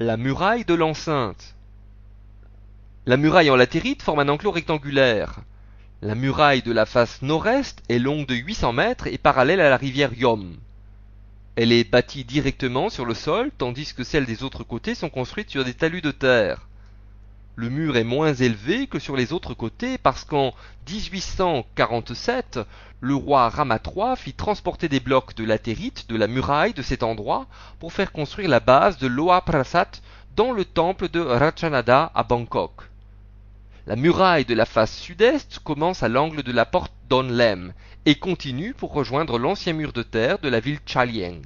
La muraille de l'enceinte. La muraille en latérite forme un enclos rectangulaire. La muraille de la face nord-est est longue de 800 mètres et parallèle à la rivière Yom. Elle est bâtie directement sur le sol, tandis que celles des autres côtés sont construites sur des talus de terre. Le mur est moins élevé que sur les autres côtés parce qu'en 1847, le roi Rama III fit transporter des blocs de latérite de la muraille de cet endroit pour faire construire la base de Loa Prasat dans le temple de Ratchanada à Bangkok. La muraille de la face sud-est commence à l'angle de la porte Don Lem et continue pour rejoindre l'ancien mur de terre de la ville Chalieng.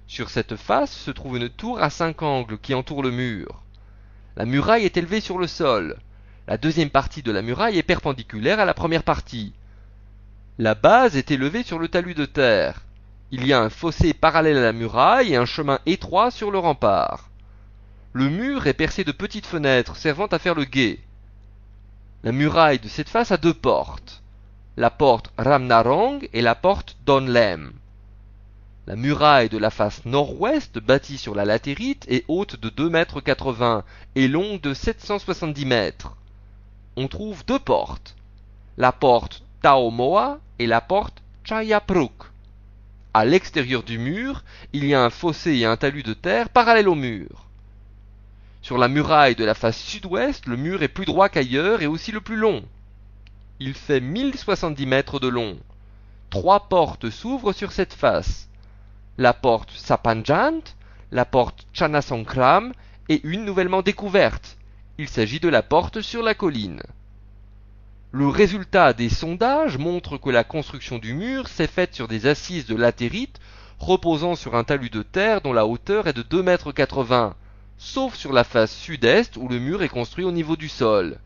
Sur cette face se trouve une tour à 5 angles qui entoure le mur. La muraille est élevée sur le sol. La deuxième partie de la muraille est perpendiculaire à la première partie. La base est élevée sur le talus de terre. Il y a un fossé parallèle à la muraille et un chemin étroit sur le rempart. Le mur est percé de petites fenêtres servant à faire le guet. La muraille de cette face a 2 portes. La porte Ramnarong et la porte Don Lem. La muraille de la face nord-ouest, bâtie sur la latérite, est haute de 2,80 m et longue de 770 mètres. On trouve 2 portes, la porte Tao Moa et la porte Chayapruk. À l'extérieur du mur, il y a un fossé et un talus de terre parallèles au mur. Sur la muraille de la face sud-ouest, le mur est plus droit qu'ailleurs et aussi le plus long. Il fait 1070 mètres de long. 3 portes s'ouvrent sur cette face. La porte Sapanjant, la porte Chanasankram et une nouvellement découverte. Il s'agit de la porte sur la colline. Le résultat des sondages montre que la construction du mur s'est faite sur des assises de latérite reposant sur un talus de terre dont la hauteur est de 2,80 m, sauf sur la face sud-est où le mur est construit au niveau du sol.